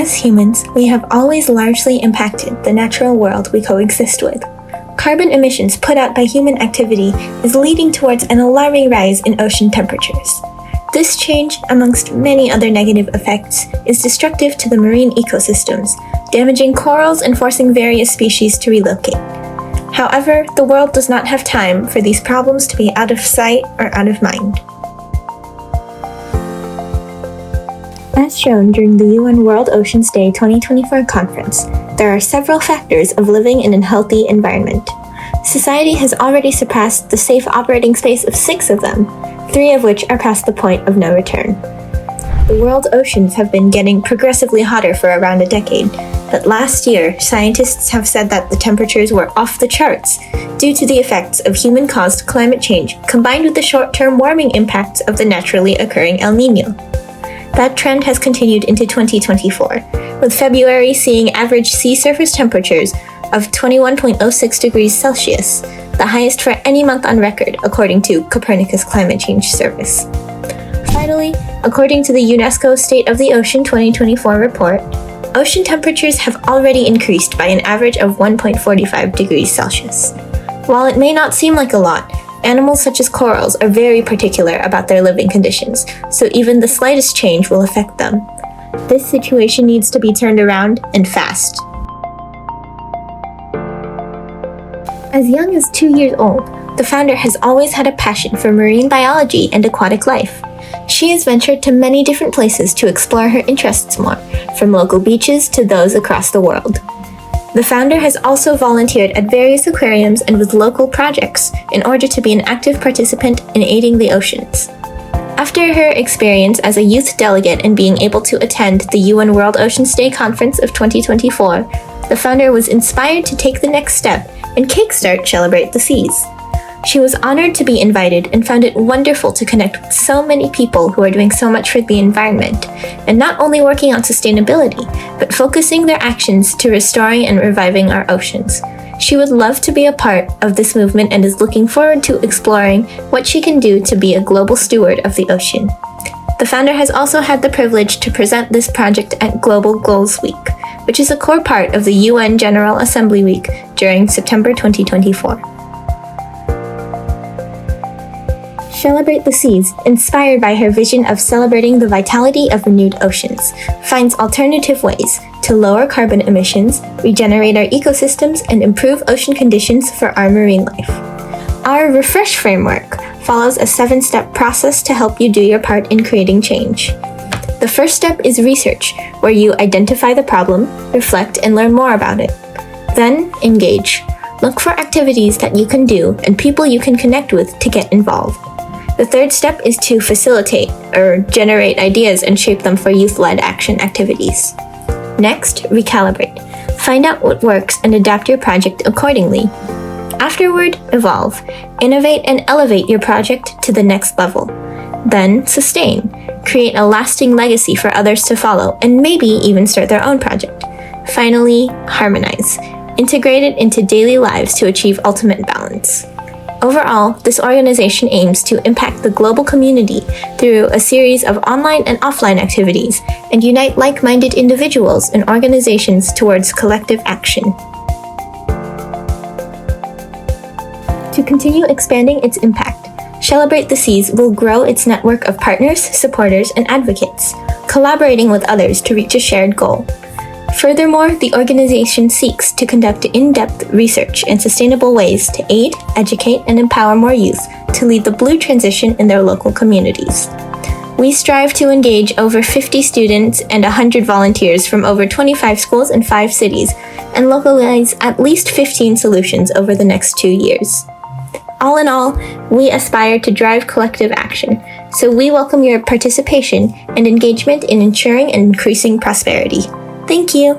As humans, we have always largely impacted the natural world we coexist with. Carbon emissions put out by human activity is leading towards an alarming rise in ocean temperatures. This change, amongst many other negative effects, is destructive to the marine ecosystems, damaging corals and forcing various species to relocate. However, the world does not have time for these problems to be out of sight or out of mind. As shown during the UN World Oceans Day 2024 conference, there are several factors of living in a healthy environment. Society has already surpassed the safe operating space of 6 of them, 3 of which are past the point of no return. The world's oceans have been getting progressively hotter for around a decade, but last year, scientists have said that the temperatures were off the charts due to the effects of human-caused climate change combined with the short-term warming impacts of the naturally occurring El Niño. That trend has continued into 2024, with February seeing average sea surface temperatures of 21.06 degrees Celsius, the highest for any month on record, according to Copernicus Climate Change Service. Finally, according to the UNESCO State of the Ocean 2024 report, ocean temperatures have already increased by an average of 1.45 degrees Celsius. While it may not seem like a lot, animals such as corals are very particular about their living conditions, so even the slightest change will affect them. This situation needs to be turned around, and fast. As young as 2 years old, the founder has always had a passion for marine biology and aquatic life. She has ventured to many different places to explore her interests more, from local beaches to those across the world. The founder has also volunteered at various aquariums and with local projects in order to be an active participant in aiding the oceans. After her experience as a youth delegate and being able to attend the UN World Oceans Day Conference of 2024, the founder was inspired to take the next step and kickstart Shellebrate the Seas. She was honored to be invited and found it wonderful to connect with so many people who are doing so much for the environment, and not only working on sustainability, but focusing their actions to restoring and reviving our oceans. She would love to be a part of this movement and is looking forward to exploring what she can do to be a global steward of the ocean. The founder has also had the privilege to present this project at Global Goals Week, which is a core part of the UN General Assembly Week during September 2024. Shellebrate the Seas, inspired by her vision of celebrating the vitality of renewed oceans, finds alternative ways to lower carbon emissions, regenerate our ecosystems, and improve ocean conditions for our marine life. Our Refresh framework follows a 7-step process to help you do your part in creating change. The first step is research, where you identify the problem, reflect, and learn more about it. Then, engage. Look for activities that you can do and people you can connect with to get involved. The third step is to facilitate, or generate ideas and shape them for youth-led action activities. Next, recalibrate. Find out what works and adapt your project accordingly. Afterward, evolve. Innovate and elevate your project to the next level. Then, sustain. Create a lasting legacy for others to follow, and maybe even start their own project. Finally, harmonize. Integrate it into daily lives to achieve ultimate balance. Overall, this organization aims to impact the global community through a series of online and offline activities and unite like-minded individuals and organizations towards collective action. To continue expanding its impact, Shellebrate the Seas will grow its network of partners, supporters, and advocates, collaborating with others to reach a shared goal. Furthermore, the organization seeks to conduct in-depth research in sustainable ways to aid, educate, and empower more youth to lead the blue transition in their local communities. We strive to engage over 50 students and 100 volunteers from over 25 schools in 5 cities and localize at least 15 solutions over the next 2 years. All in all, we aspire to drive collective action, so we welcome your participation and engagement in ensuring and increasing prosperity. Thank you!